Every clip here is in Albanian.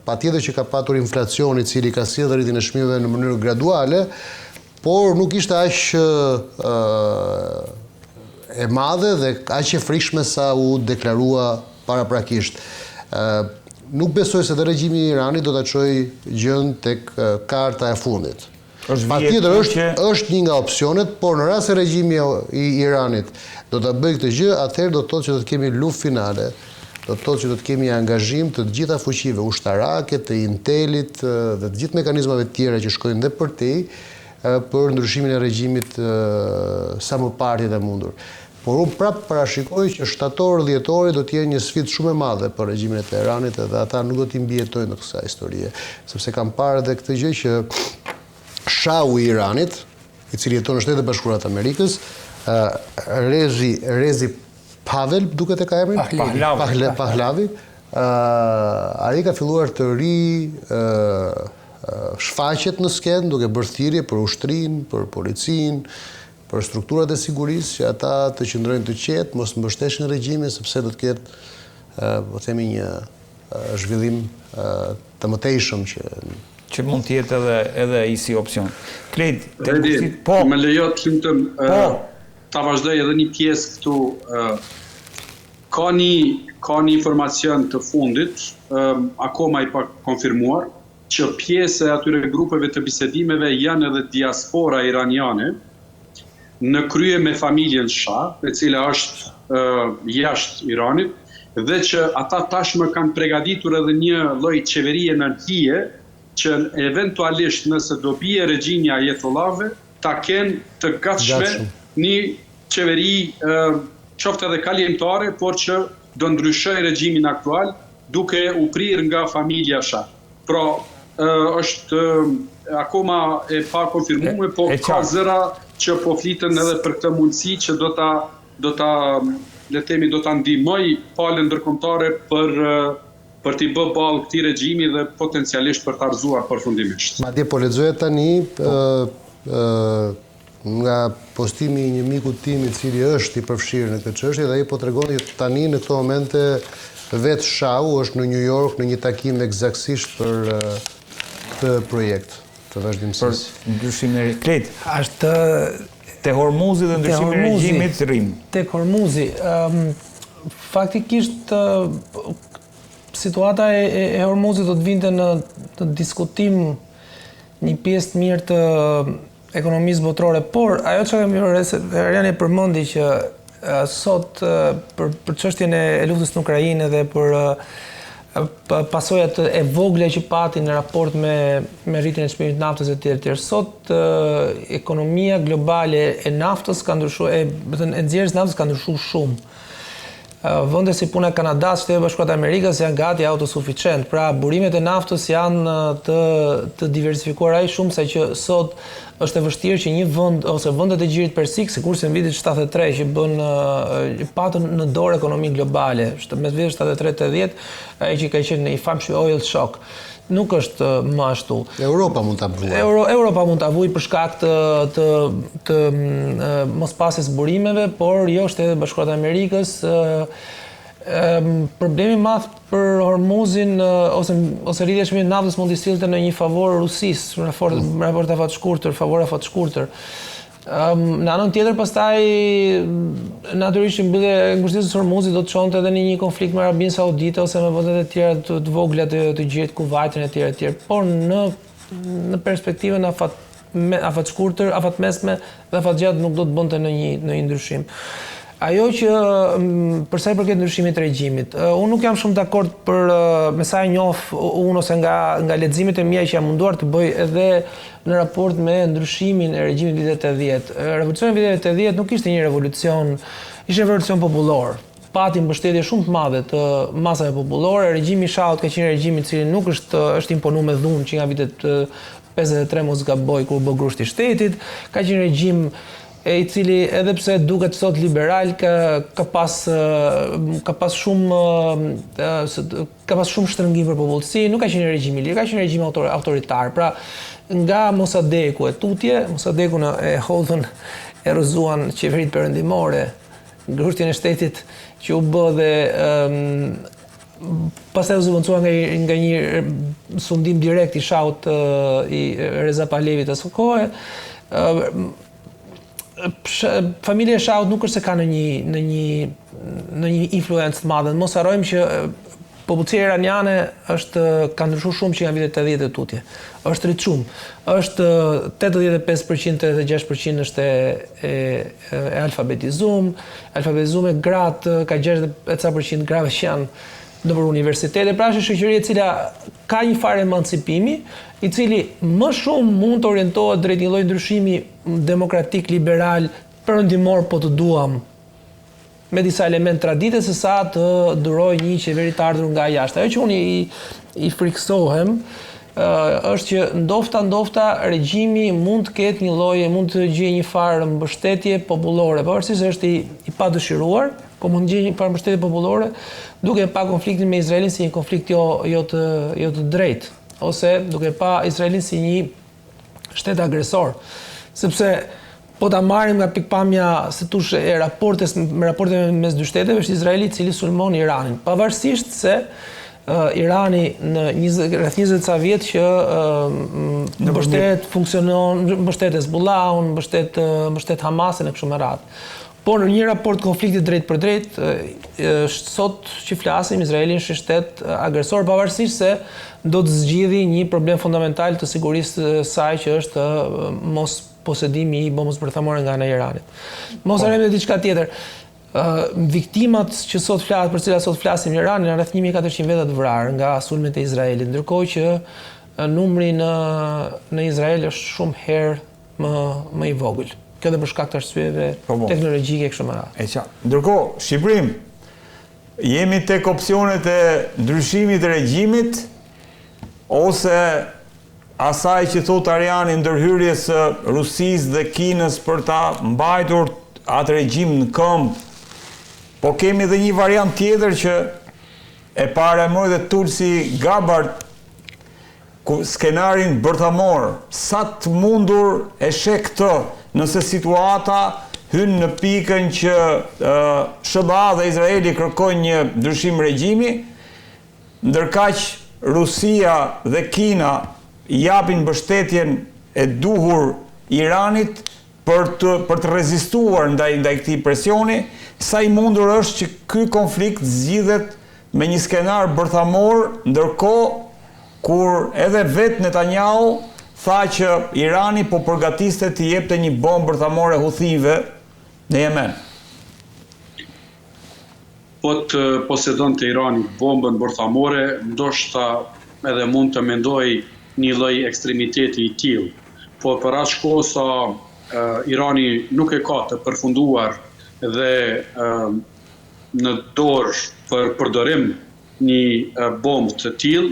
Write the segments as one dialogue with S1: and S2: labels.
S1: patjetër që ka patur inflacion I cili ka sjellë rritjen e çmimeve në mënyrë graduale, por nuk ishte aq e madhe dhe aq e frikshme sa u deklarua paraprakisht. Nuk besoj se dhe regjimi I Iranit do ta çojë gjën tek karta e fundit. Patjetër është një nga opsionet, por në rast se regjimi I Iranit do ta bëjë këtë gjë, atëherë do të thotë që do të kemi luftë finale. Do të thotë që do të kemi angazhim të gjitha fuqive ushtarake, të Intelit dhe të gjithë mekanizmave tjera që shkojnë dhe për te për ndryshimin e regjimit sa më parë të mundur. Por unë prapë parashikoj që shtator-dhjetori do të jenë një sfidë shumë e madhe për regjimin e Teheranit dhe ata nuk do të mbijetojnë në kësaj historie, sepse kam parë edhe këtë gjë që Shahu I Iranit, I cili jeton në Shtetet e Bashkuara të Amerikës, Rezi Pavel, duket e ka emrin? Pahlavi. Ai ka filluar të shfaqet në skenë duke bërë thirrje për ushtrinë, për policinë, për strukturat e sigurisë që ata të qëndrojnë të qetë, mos mbështeshin regjimin sepse do të ketë, po themi një zhvillim të mëtejshëm
S2: që mund të jetë edhe I si opsion. Klet,
S3: më lejo ta vazhdoj edhe një pjesë këtu. Ka një informacion të fundit, akoma I pa konfirmuar, që pjesë e atyre grupeve të bisedimeve janë edhe diaspora iraniane, në krye me familjen Shah, e cila është jashtë Iranit, dhe që ata tashmë kanë përgatitur edhe një lloj qeverie anarkie, që eventualisht nëse do bie regjimi Ajetollahëve, ta kenë të gatshme një qeveri qoftë edhe kalimtare, por që do ndryshoj regjimin aktual duke u prirë nga familja Shah. Pra, është akoma e pa konfirmuar, po ka zëra që po fliten edhe për këtë mundësi që do ta le të themi do ta ndihmoj palën ndërkombëtare për t'i bë ballë këtij regjimi dhe potencialisht për ta rrëzuar përfundimisht.
S1: Madje po lexoja tani nga postimi I një miku tim I cili është I përfshirë në këtë çështje dhe ai po tregon tani në këto momente vetë Shahu është në New York në një takim eksaktësisht për këtë projekt të vazhdimësisë.
S2: Për ndryshimin e Klet.
S4: Është
S2: te Hormuzi dhe ndryshimin e regjimit Rim.
S4: Tek Hormuzi, faktikisht situata e Hormuzit do të vinte në diskutim një pjesë të mirë të ekonomisë botërore, por ajo që Rjani përmendi që sot për çështjen e luftës në Ukrainë dhe për pasojat e vogla që pati në raport me rritjen e çmimit të naftës e tjerë. Sot ekonomia globale e naftës ka ndryshuar, e nxjerrjes naftës ka ndryshuar shumë. Vende si puna e Kanadas, Shtetet e Bashkuara të Amerikës janë gati autosuficient. Pra burimet e naftës janë të diversifikuar aq shumë sa që sot është e vështirë që një vend ose vendet e Gjirit Persik, sikurse në vitin 73 që patën në dorë ekonominë globale, mes vitit 73-80, ai që ka qenë I famshëm oil shock. Nuk është më ashtu.
S1: Europa mund ta vuajë.
S4: Europa mund ta vuajë për shkak të mospasjes burimeve, por jo Shtetet e Bashkuara të Amerikës. Problemi I madh për Hormuzin ose rritja e çmimit të naftës mund t'i sillte në një favor Rusisë, në raport afat shkurtër, favor afat shkurtër. Në anën tjetër, pastaj natyrisht mbyllja e ngushëllisë së Hormuzit do të çonte edhe në një konflikt me Arabinë Saudite ose me vendet e tjera të vogla të Gjirit Kuvajtin e tjerë. Por në perspektivën afat shkurtër, afat mesme dhe afat gjatë nuk do të bënte në një ndryshim. Ajo që për sa I përket ndryshimit të regjimit, unë nuk jam shumë dakord me sa e njoh unë ose nga leximet e mia që jam munduar të bëj edhe në raport me ndryshimin e regjimit vitet 80. Revolucioni i vitet 80 nuk ishte një revolucion, ishte një revolucion popullor. Pati mbështetje shumë të madhe të masave popullore. Regjimi I Shahut ka qenë regjim I cili nuk është imponuar me dhunë që nga vitet 53 mos gaboj kur bë grushti I shtetit, ka qenë regjim I cili edhe pse duket sot liberal ka pas shumë shtrëngim për popullsi, nuk ka qenë regjim I lirë, ka qenë regjim autoritar. Pra, nga Mossadeku e tutje, Mossadeku e hodhën e rrëzuan qeveritë perëndimore, grushtjen e shtetit që u bë dhe pastaj u zëvendësua nga një sundim direkt i shahut i Reza Pahlevit asaj kohe. Familja e shahut nuk është se ka në një influencë të madhe. Mos harrojmë që popullsia iraniane ka ndryshuar shumë që nga vitet 80 e tutje. Është rrit shumë. Është 85% 86% është e alfabetizuar. Alfabetizuar gratë, ka 60% grave që janë nëpër universitete, pra është shoqëri e cila ka një farë emancipimi, i cili më shumë mund të orientohet drejt një lloji ndryshimi demokratik liberal perëndimor po të duam, me disa element tradite se sa të duroj një qeveri të ardhur nga jashtë. Ajo që unë i friksohem është që ndofta regjimi mund të ketë një lloj, mund të gjejë një farë mbështetje popullore, pavarësisht se është i padëshiruar, po mund të gjejë një farë mbështetje popullore, duke pa konfliktin me Izraelin si një konflikt jo të drejtë, ose duke pa Izraelin si një shtet agresor, sepse po ta marrim nga pikpamja se tush e raporte mes dy shteteve, është Izraeli i cili sulmon Iranin, pavarësisht se Irani në rreth 20 ca vjet që mbështet Hezbollahun, mbështet Hamasin e kështu me radhë. Por në një raport konflikti drejt për drejt, sot që flasim, Izraeli është shtet agresor, pavarësisht se do të zgjidhë një problem fundamental të sigurisë saj që është mos posedimi i bombës bërthamore nga ana e Iranit. Mos harrojmë diçka tjetër. Viktimat që për cilat sot flasim në Iran janë rreth 1400 veta të vrarë nga sulmet e Izraelit, ndërkohë që numri në Izrael është shumë herë më i vogël. Kjo dhe për shkak të arsyeve teknologjike kështu me radhë.
S2: Ndërkohë, Shqipërim, jemi tek opsionet e ndryshimit të regjimit ose asaj që thot Ariani ndërhyrjes së Rusisë dhe Kinës për ta mbajtur atë regjim në këmbë. Po kemi edhe një variant tjetër që e parajmoi dhe Tulsi Gabbard, skenarin bërthamor. Sa të mundur e sheh këtë, nëse situata hyn në pikën që SBA dhe Izraeli kërkojnë një ndryshim regjimi, ndërkaq Rusia dhe Kina japin mbështetjen e duhur Iranit për të rezistuar ndaj këtij presioni, sa i mundur është që ky konflikt zgjidhet me një skenar bërthamor, ndërkohë kur edhe vetë Netanyahu tha që Irani po përgatiste të jepte një bombë bërthamore Huthive në Yemen.
S3: Po të posedonte Irani bombën bërthamore, ndoshta edhe mund të mendoj një lloj ekstremiteti i tillë. Po për aq kohë sa Irani nuk e ka të përfunduar dhe në dorë për përdorim një bombë të tillë,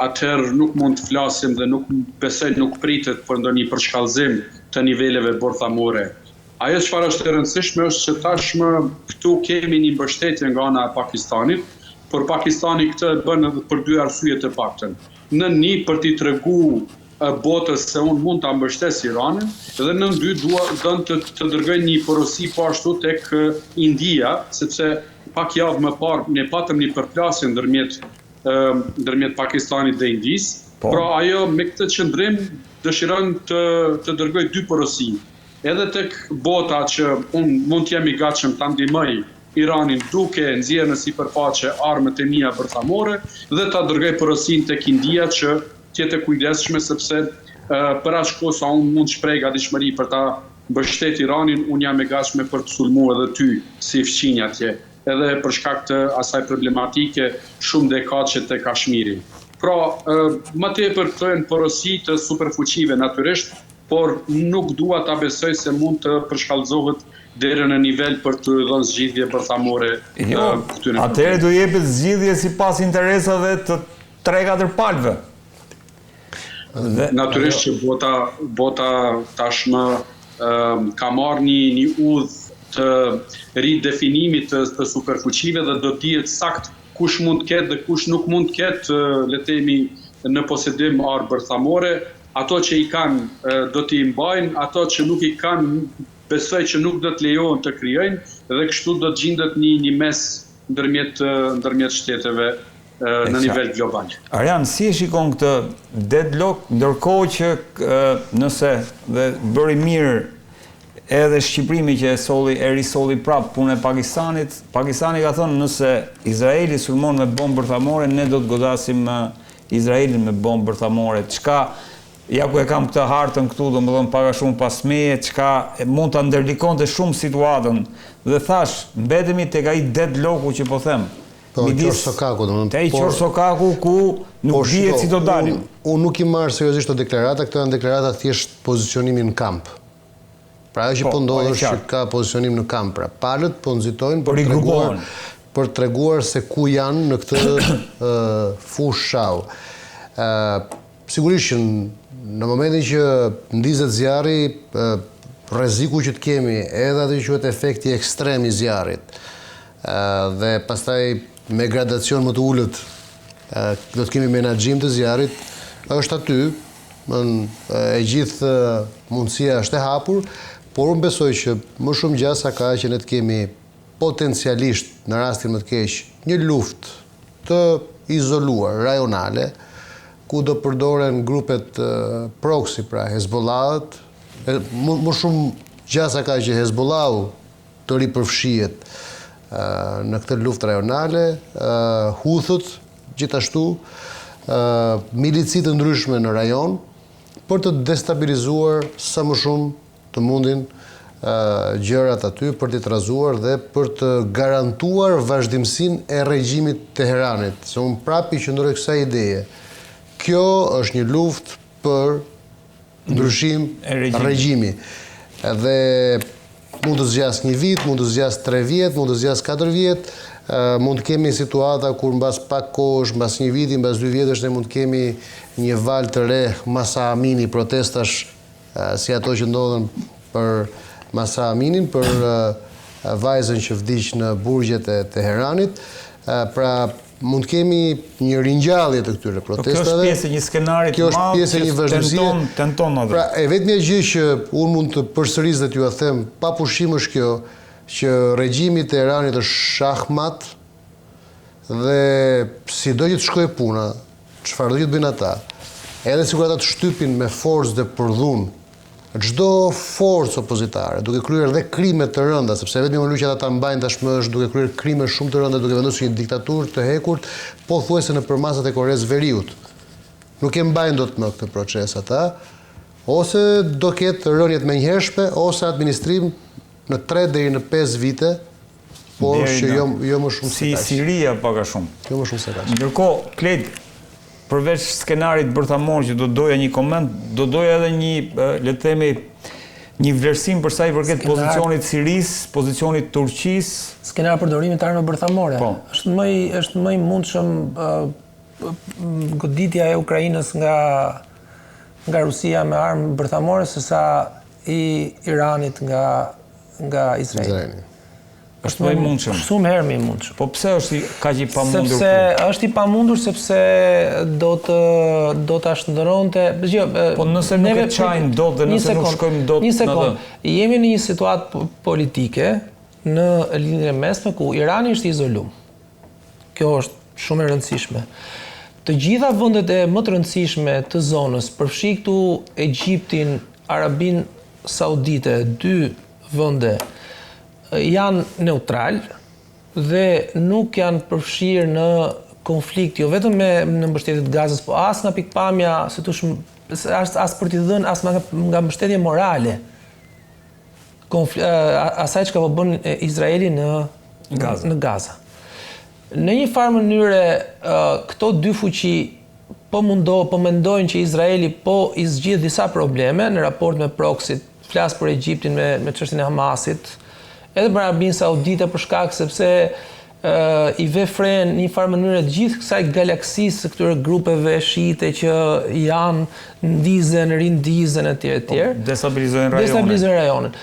S3: atëherë nuk mund të flasim dhe nuk pritet për ndonjë përshkallëzim të niveleve bërthamore. Ajo çfarë është e rëndësishme është që tashmë këtu kemi një mbështetje nga ana e Pakistanit, por Pakistani këtë bën edhe për dy arsye të paktën. Në një për t'i treguar botës se unë mund të mbështes Iranin, dhe në dy dënë të dërgoj një porosi po ashtu tek India, sepse pak javë më parë ne patëm një përplasje ndërmjet Pakistanit dhe Indisë. Pra ajo me këtë qëndrim dëshiron të dërgoj dy porosi. Edhe tek bota që unë mund të jem i gatshëm ta ndihmoj Iranin duke nxjerrë në sipërfaqe armët e mia bërthamore dhe ta dërgoj porosin tek India që tjetë kujdesshme sepse për aq kohë sa unë mund shpreh gatishmëri për ta mbështet Iranin, unë jam e gatshme për të sulmuar edhe ty si fqinj atje, edhe për shkak të asaj problematike shumë dekadë te Kashmiri. Pra, më tepër këto janë porosi të superfuqive natyrisht, por nuk dua ta besoj se mund të përshkallëzohet deri në nivel për të dhënë zgjidhje bërthamore këtyre.
S2: Atëherë do jepet zgjidhje sipas interesave të 3-4 palëve.
S3: Natyrisht që bota tashmë ka marrë një udhë të ridefinimit të superfuqive dhe do dihet sakt kush mund të ketë dhe kush nuk mund të ketë, le të themi, në posedim armë bërthamore. Ato që i kanë do t'i mbajnë, ato që nuk i kanë besoj që nuk do të lejohen të krijojnë dhe kështu do të gjendet një mes ndërmjet shteteve në nivel global.
S2: Arjan, si e shikon këtë deadlock, ndërkohë që nëse dhe bëri mirë edhe Shqiprimi që e risolli prapë punën e Pakistanit, Pakistani ka thënë nëse Izraeli sulmon me bombë bërthamore, ne do të godasim Izraelin me bombë bërthamore. Çka, ja ku e kam këtë hartën këtu, do më dhëmë paka shumë pas meje, çka mund të ndërlikonte shumë situatën, dhe thash, mbetemi tek ai deadlocku që po them.
S1: Po, Qorsokaku,
S2: te Qorsokaku ku nuk dihet si do dalim.
S1: Unë nuk I marr seriozisht të deklarata, këto janë deklarata thjesht pozicionimi në kamp. Pra ajo që po ndodhë është që ka pozicionim në kamp. Pra palët po nxitojnë për treguar se ku janë në këtë fushë shau. Sigurisht që në momentin që ndizet zjarri, rreziku që të kemi, edhe atë që quhet efekti ekstrem I zjarrit, dhe pastaj me gradacion më të ulët do të kemi menaxhim të zjarrit, është aty, e gjithë mundësia është e hapur, por unë besoj që më shumë gjasa ka që ne të kemi potencialisht në rastin më të keq një luftë të izoluar, rajonale, ku do përdoren grupet proxy, pra Hezbollahët, më shumë gjasa ka që Hezbollahu të ripërfshihet në këtë luftë rajonale, Huthët gjithashtu, milicit të ndryshme në rajon, për të destabilizuar sa më shumë të mundin gjërat aty, për t'i trazuar dhe për të garantuar vazhdimsinë e regjimit Teheranit. Se unë prapë I qëndroj kësaj ideje. Kjo është një luftë për ndryshim regjimi. Dhe mund të zgjas 1 vit, mund të zgjas 3 vjet, mund të zgjas 4 vjet, mund të kemi situata kur mbas pak kohësh, mbas 1 viti, mbas 2 vjetësh ne mund të kemi një val të re Masa Amini, protestash si ato që ndodhen për Masa Aminin, për vajzën që vdiq në burgjet e Teheranit. Pra mund të kemi një ringjallje të këtyre protestave.
S2: Kjo është pjesë e një skenarit të madh që tenton atë.
S1: Pra e vetmja gjë që unë mund të përsëris dhe t'ju a them, pa pushim është kjo, që regjimi I Teheranit është shahmat dhe si do që të shkojë puna, çfarë do që të bëjnë ata, edhe sikur ata të shtypin me forcë dhe përdhun çdo forcë opozitare, duke kryer dhe krime të rënda, sepse vetëm më që ata mbajnë tashmë është duke kryer krime shumë të rënda, duke vendosur një diktaturë të hekurt, pothuajse në përmasat e Koreas Veriut. Nuk e mbajnë dot më këtë proces ata, ose do ketë rënjet menjëhershme, ose administrim në 3 deri në 5 vite, por që jo më shumë
S2: se kaq. Si Siria pak a shumë.
S1: Jo më shumë se kaq.
S2: Ndërkohë, Kled, përveç skenarit bërthamor që do doja një koment, do doja edhe një, le të themi, një vlerësim për sa I përket pozicionit Siris, pozicionit Turqis.
S4: Skenar përdorimit të armëve bërthamore.
S2: Po.
S4: Është më I mundshëm goditja e Ukrainës nga Rusia me armë bërthamore sesa I Iranit nga Izraeli.
S2: Është më I mundshëm.
S4: Është shumë herë më I mundshëm.
S2: Po pse është kaq I pamundur?
S4: Sepse është I pamundur sepse do ta shndërronte.
S2: Po nëse nuk e çajnë dot dhe nëse nuk shkojmë dot.
S4: Një sekond. Jemi në një situatë politike në linjën e mesme ku Irani është I izoluar. Kjo është shumë e rëndësishme. Të gjitha vendet e më të rëndësishme të zonës, përfshi këtu Egjiptin, Arabinë Saudite, 2 vende janë neutral dhe nuk janë përfshirë në konflikt, jo vetëm në mbështetjet Gazës, po as nga pikpamja, as për t'i dhënë, as nga mbështetje morale, asaj që ka po bën Izraeli në Gaza. Në një farë mënyre, këto 2 fuqi po mendojnë që Izraeli po I zgjidh disa probleme në raport me proxyt, flas për Egjiptin me çështjen e Hamasit, edhe për Arabinë Saudite për shkak sepse I ve fren në një farë mënyrë të gjithë kësaj galaksisë këtyre grupeve shite që janë ndizen, rindizen etj. Destabilizojnë rajonin.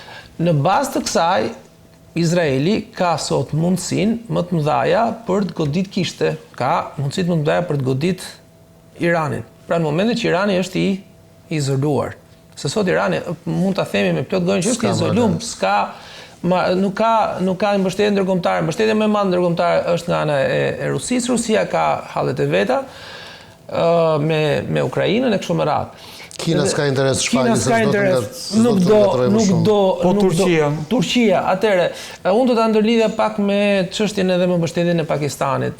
S4: Në bazë të kësaj, Izraeli ka sot mundësinë më të mëdha për të godit kishte, ka mundësi më të mëdha për të godit Iranin. Pra në momentin që Irani është I izoluar, Se sot Irani mund ta themi me plot gojë që është i izolum, nuk ka mbështetje ndërkombëtare. Mbështetja më e madhe ndërkombëtare është nga ana e Rusisë. Rusia ka hallet e veta me Ukrainën e kështu me radhë.
S1: Kina s'ka interes Shqipërisë,
S4: nuk do.
S2: Po
S4: Turqia, atëre, unë do ta ndërlidhja pak me çështjen edhe me mbështetjen e Pakistanit,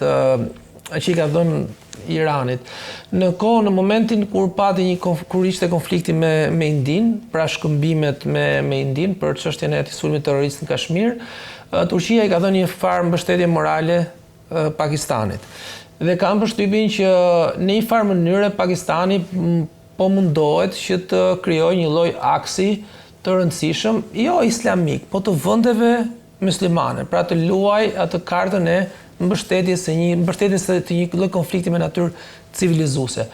S4: që i ka dhënë Iranit. Në momentin kur ishte konflikti me Indin, pra shkëmbimet me Indin për çështjen e sulmit terrorist në Kashmir, Turqia i ka dhënë një farë mbështetje morale Pakistanit. Dhe kam përshtypjen që në një farë mënyrë Pakistani po mundohet që të krijojë një lloj aksi të rëndësishëm, jo islamik, po të vendeve muslimane, pra të luaj atë kartën e mbështetjes të një lloj konflikti me natyrë civilizuese.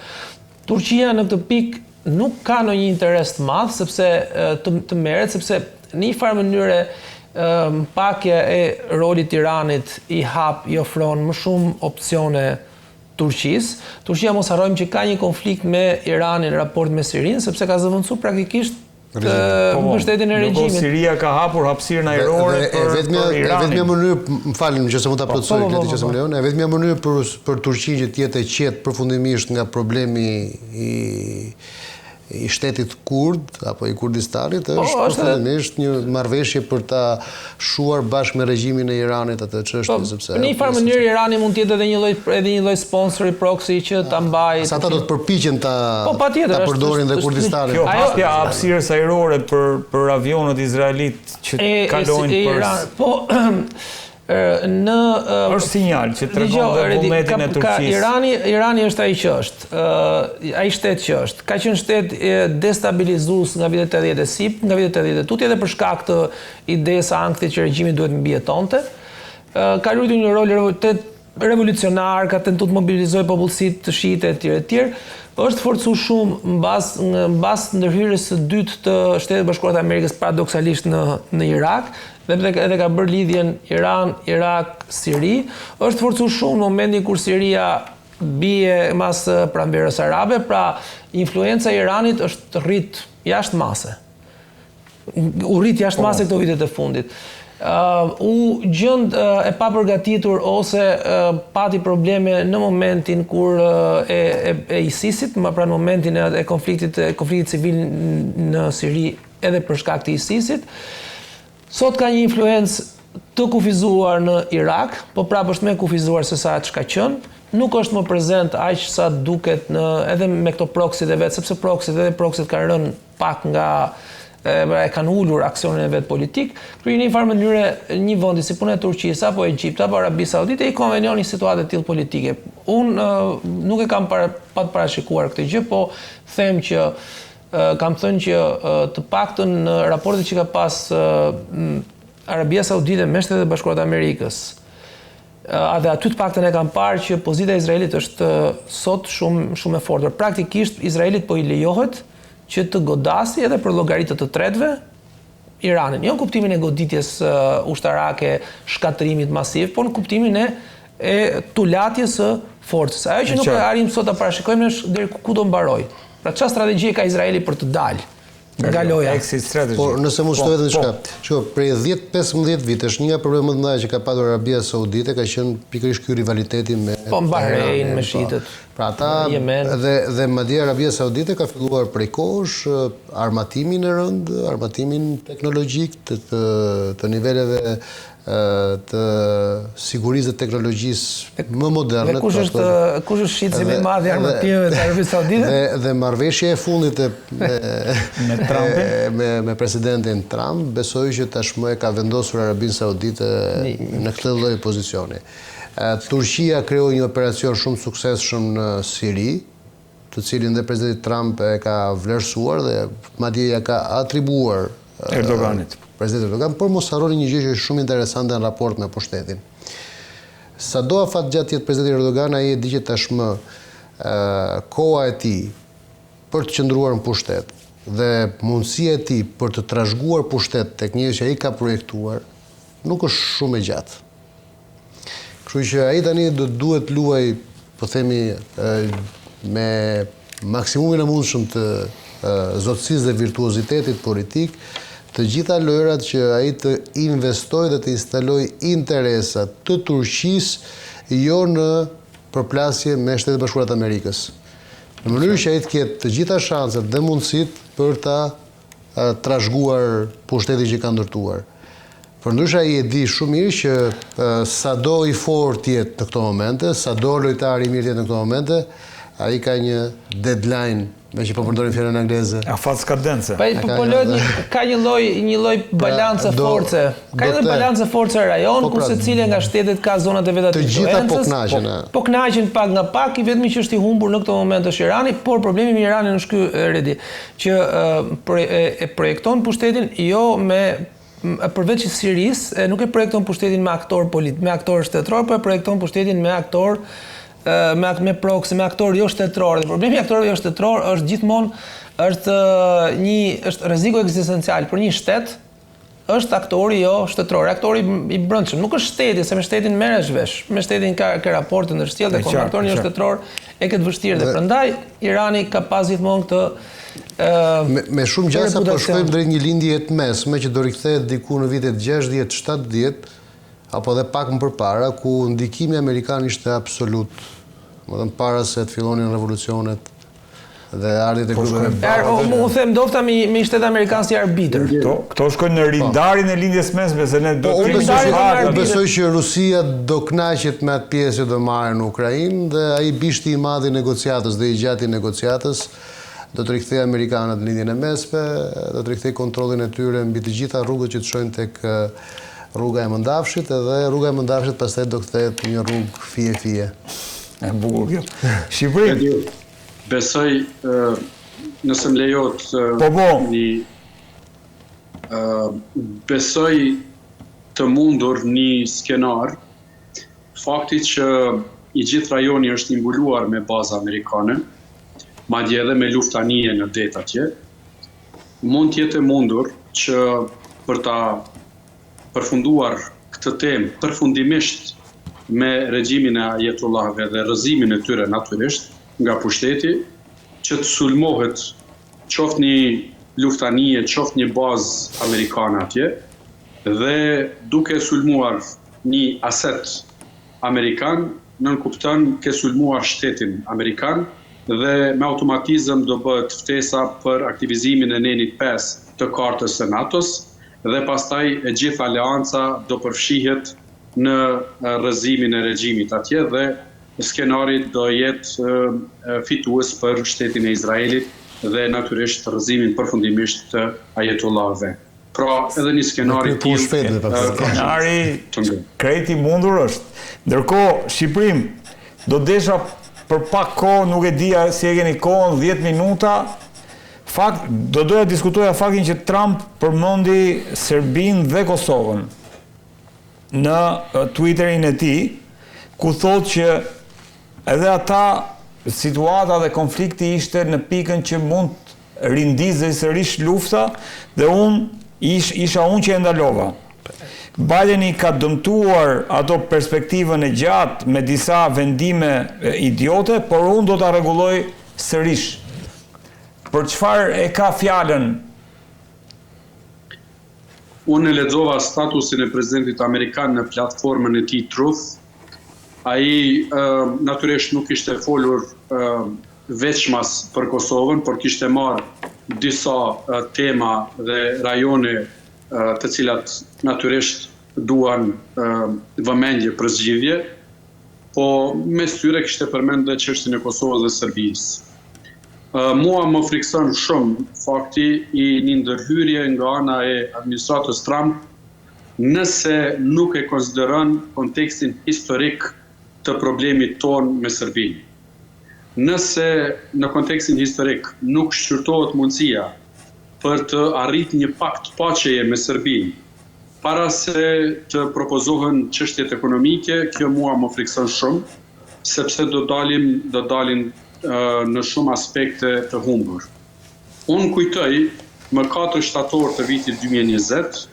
S4: Turqia në këtë pikë nuk ka ndonjë interes të madh sepse të merret, sepse në një farë mënyrë pakja e rolit Iranit i ofron më shumë opsione Turqisë. Turqia mos harrojmë që ka një konflikt me Iranin në raport me Sirinë, sepse ka zëvendësuar praktikisht mbështetjen e regjimit.
S2: Siria ka hapur hapësirën ajrore për Iranin.
S1: Vetmja mënyrë, më falni nëse mund ta plotësoj këtë që më lejon, vetmja mënyrë për Turqinë që të jetë e qetë përfundimisht nga problemi i shtetit kurd apo i Kurdistanit është përfundimisht një marrëveshje për ta shuar bashkë me regjimin e Iranit atë çështje, sepse
S4: në një farë mënyrë Irani mund të jetë edhe një lloj sponsori proxy që ta mbajë.
S1: Sa ata do të përpiqen ta përdorin dhe Kurdistanin.
S2: Kjo hapja hapësirës ajrore për avionët izraelit që kalojnë për është sinjal që tregon dhe vullnetin e Turqisë.
S4: Irani është ai që është, ai shtet që është. Ka qenë shtet destabilizues nga vitet 80 nga vitet 80 tutje edhe për shkak të idesë së ankthit që regjimi duhet mbijetonte. Ka luajtur një rol revolucionar, ka tentuar të mobilizojë popullsitë të shiite etj. Është forcuar shumë mbas ndërhyrjes së dytë të Shtetit Bashkuar të Amerikës paradoksalisht në Irak, dhe edhe ka bërë lidhjen Iran, Irak, Siri. Është forcuar shumë në momentin kur Siria bie mas pranverës arabe, pra influenca e Iranit është rrit jashtë mase. U rrit jashtë mase këto vitet e fundit. U gjend e papërgatitur ose pati probleme në momentin kur e ISIS-it, më pranë momentin e konfliktit civil në Siri edhe për shkak të ISIS-it. Sot ka një influencë të kufizuar në Irak, po prapë është më kufizuar se sa çka qenë. Nuk është më prezent aq sa duket edhe me këto proxy dhe vetë, sepse proxyt kanë rënë pak nga e kanë ulur aksionin e vet politik. Në një farë mënyrë një vendi si puna e Turqisë apo Egjipti apo Arabi Saudite i konvenion një situatë e tillë politike. Unë nuk e kam parashikuar këtë gjë, po them që kam thënë që të paktën në raportet që ka pas Arabia Saudite me Shtetet Bashkuara të Amerikës, dhe aty të paktën e kam parë që pozita e Izraelit është sot shumë e fortë. Praktikisht Izraelit po i lejohet që të godasi edhe për llogaritë të tretëve Iranin, jo në kuptimin e goditjes ushtarake, shkatërimit masiv, por në kuptimin e tulatjes së forcës. Ajo që nuk e arrim sot ta parashikojmë është deri ku do mbaroj. Pra çfarë strategji ka Izraeli për të dalë nga loja?
S1: Por nëse mund të vetëm diçka. Shiko, prej 10-15 vitesh një nga problemet më të mëdha që ka patur Arabia Saudite ka qenë pikërisht ky rivaliteti me
S4: Bahrein, me shiitët.
S1: Pra ata dhe madje Arabia Saudite ka filluar prej kohësh armatimin e rënd, armatimin teknologjik të niveleve të sigurisë dhe teknologjisë më moderne.
S4: Dhe kush është shitësi më i madh i armatimeve të Arabisë Saudite?
S1: Dhe marrëveshja e fundit me presidentin Trump, besoj që tashmë e ka vendosur Arabinë Saudite në këtë lloj pozicioni. Turqia krijoi një operacion shumë suksesshëm në Siri, të cilin dhe presidenti Trump e ka vlerësuar dhe madje ja ka atribuar
S2: Erdoganit.
S1: Presidenti Erdogan, por mos harroni një gjë që është shumë interesante në raport me pushtetin. Sado afatgjatë jetë presidenti Erdogan, ai e di që tashmë koha e tij për të qëndruar në pushtet dhe mundësia e tij për të trashëguar pushtet tek njerëz që ai ka projektuar nuk është shumë e gjatë. Kështu që ai tani do duhet luaj, po themi, me maksimumin e mundshëm të zotësisë dhe virtuozitetit politik, të gjitha lojrat që ai të investoj dhe të instaloj interesat të Turqisë jo në përplasje me Shtetet Bashkuara të Amerikës. Në mënyrë që ai të ketë të gjitha shanset dhe mundësitë për ta trashëguar pushtetin që ka ndërtuar. Përndryshe ai e di shumë mirë që sado i fortë jetë në këto momente, sado lojtari i mirë jetë në këto momente, ai ka një deadline, me që po përdorim fjalën angleze.
S2: Afat skadence.
S4: Ka një lloj balance force. Ka një balance force rajon ku secili nga shtetet ka zonat e veta të
S1: influencës. Të gjitha po kënaqen.
S4: Po kënaqen pak nga pak, i vetmi që është i humbur në këtë moment është Irani, por problemi me Iranin është ky, Redi, që e projekton pushtetin jo me përveç Sirisë, nuk e projekton pushtetin me aktor politik, me aktor shtetëror, por e projekton pushtetin me aktor me proxy, me aktor jo shtetëror. Dhe problemi i aktorëve jo shtetëror është gjithmonë është rreziku ekzistencial për një shtet, është aktori jo shtetëror, aktori i brendshëm. Nuk është shteti, se me shtetin merresh vesh. Me shtetin ka raporte ndërsjellë dhe aktori jo shtetëror e këtë vështirë dhe prandaj Irani ka pas gjithmonë këtë
S1: me shumë gjasa po shkojmë drejt një lindje të mesme që do rikthehet diku në vitet 60-70 apo dhe pak më përpara, ku ndikimi amerikan ishte absolut, më thënë para se të fillonin revolucionet dhe ardhjet e grupeve.
S4: Unë them dofta me shtetë amerikanë si arbitër.
S2: Këto shkojnë në rindarin e lindjes mesme, se ne do të
S1: Unë besoj që Rusia do kënaqet me atë pjesë që do marrë në Ukrainë dhe ai bishti i madh i negociatës dhe i gjatë i negociatës do të rikthejë amerikanët në lindjen e mesme, do të rikthejë kontrollin e tyre mbi të gjitha rrugët që të shkojnë tek rruga e Mëndafshit, edhe rruga e Mëndafshit pastaj do kthehet një rrugë fije.
S2: E bukur kjo. Shqipëri.
S3: Besoj, nëse më lejohet, besoj të mundur një skenar, fakti që i gjithë rajoni është imbuluar me baza amerikane, madje edhe me luftanie në det atje, mund të jetë mundur që për ta përfunduar këtë temë përfundimisht me regjimin e Ajetullahëve dhe rrëzimin e tyre natyrisht nga pushteti, që të sulmohet qoftë një luftanie, qoftë një bazë amerikane atje, dhe duke sulmuar një aset amerikan, nënkupton ke sulmuar shtetin amerikan, dhe me automatizëm do bëhet ftesa për aktivizimin e nenit 5 të kartës së NATO-s, dhe pastaj e gjithë aleanca do përfshihet në rrëzimin e regjimit atje dhe skenarit do jetë fitues për shtetin e Izraelit dhe natyrisht rrëzimin përfundimisht të Ajetullahëve. Pra edhe një skenari
S2: skenari krejti mundur është. Ndërkohë Shqipërim do desha për pak kohë, nuk e dija si e keni kohën, 10 minuta. Fakt, do doja diskutoja faktin që Trump përmendi Serbinë dhe Kosovën në Twitterin e tij, ku thotë që edhe ata situata dhe konflikti ishte në pikën që mund rindizej sërish lufta dhe isha unë që e ndalova. Bideni ka dëmtuar ato perspektivën e gjatë me disa vendime idiote, por unë do ta rregulloj sërish. Për çfarë e ka fjalën?
S3: Unë lexova statusin e presidentit amerikan në platformën e tij Truth. Ai natyrisht nuk ishte folur veçmas për Kosovën, por kishte marrë disa tema dhe rajone të cilat natyrisht duan vëmendje për zgjidhje, po mes tyre kishte përmend dhe çështjen e Kosovës dhe Serbisë. Mua më frikson shumë fakti i një ndërhyrje nga ana e administratës Trump nëse nuk e konsideron kontekstin historik të problemit ton me Serbinë. Nëse në kontekstin historik nuk shqyrtohet mundësia për të arritur një pakt paqeje me Serbinë, para se të propozohen çështjet ekonomike, kjo mua më frikson shumë, sepse do dalin në shumë aspekte të humbur. Unë kujtoj, më 4 shtator të vitit 2020,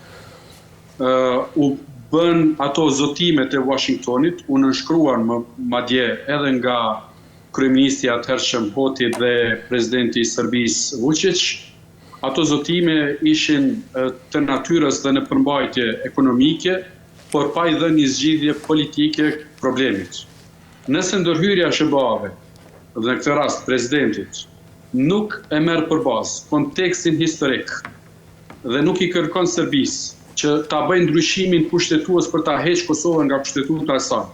S3: u bën ato zotimet e Washingtonit, u nënshkruan madje edhe nga kryeministri atëhershëm Hoti dhe presidenti i Serbisë Vučić. Ato zotime ishin të natyrës dhe në përmbajtje ekonomike, por pa i dhënë një zgjidhje politike problemit. Nëse ndërhyrja e SBA-ve, dhe në këtë rast presidentit, nuk e merr për bazë kontekstin historik dhe nuk i kërkon Serbisë që ta bëjë ndryshimin kushtetues për ta heqë Kosovën nga kushtetuta e saj.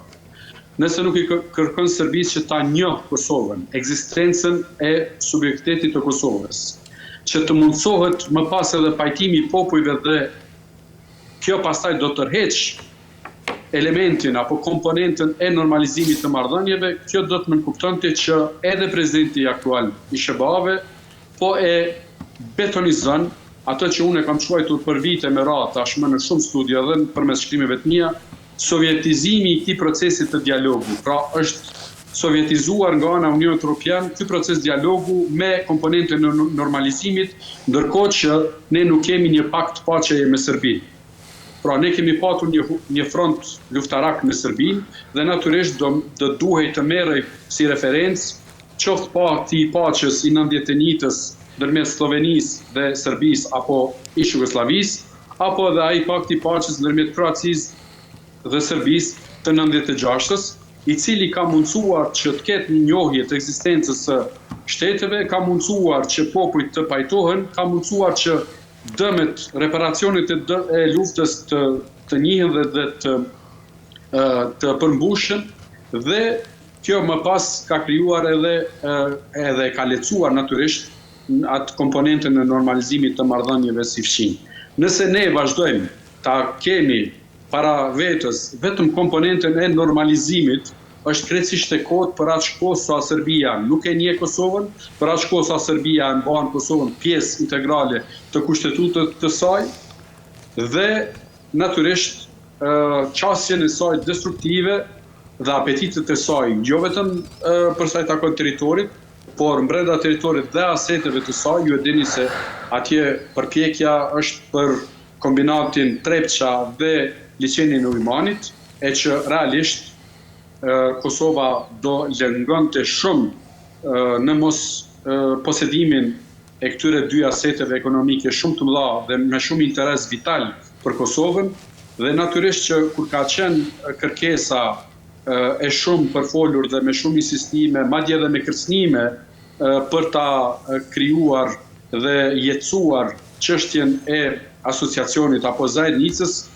S3: Nëse nuk i kërkon Serbisë që ta njohë Kosovën, ekzistencën e subjektetit të Kosovës, që të mundsohet më pas edhe pajtimi i popujve dhe kjo pastaj do të tërheqë elementin apo komponentën e normalizimit të marrëdhënieve, kjo do të nënkuptonte që edhe presidenti aktual i SBA-ve po e betonizon atë që unë e kam quajtur për vite me radhë tashmë në shumë studia dhe përmes shkrimeve të mia, sovjetizimi i këtij procesi të dialogu. Pra është sovjetizuar nga ana Unionit Evropian ky proces dialogu me komponentën e normalizimit, ndërkohë që ne nuk kemi një pakt paqeje me Serbinë. Pra ne kemi patur një front luftarak në Serbinë dhe natyrisht do duhej të merrej si referencë qoftë pakti i paqes i 91-s ndërmjet Slovenisë dhe Serbisë apo ish Jugosllavisë, apo edhe ai pakti i paqes ndërmjet Kroacisë dhe Serbisë të 96-s, i cili ka mundsuar që të ketë një njohje të ekzistencës së shteteve, ka mundsuar që popujt të pajtohen, ka mundsuar që dëmet, reparacionet e luftës të njihen dhe të përmbushen, dhe kjo më pas ka krijuar edhe ka lecuar natyrisht atë komponentën e normalizimit të marrëdhënieve si fqinj. Nëse ne vazhdojmë ta kemi para vetës vetëm komponentën e normalizimit, është krejtësisht e kohët për atë kohë sa Serbia nuk e njeh Kosovën, për atë kohë sa Serbia e mban Kosovën pjesë integrale të kushtetutit të saj dhe natyrisht qasjen e saj destruktive dhe apetitet e saj, jo vetëm për sa i takon territorit, por brenda territorit dhe aseteve të saj. Ju e dini se atje përpjekja është për kombinatin Trepça dhe liçenin e Ujmanit, e që realisht Kosova do lëngonte shumë në mos posedimin e këtyre dy aseteve ekonomike shumë të mëdha dhe me shumë interes vital për Kosovën, dhe natyrisht që kur ka qenë kërkesa e shumë përfolur dhe me shumë insistime, madje edhe me kërcënime për ta krijuar dhe jetësuar çështjen e asociacionit apo zajednicës,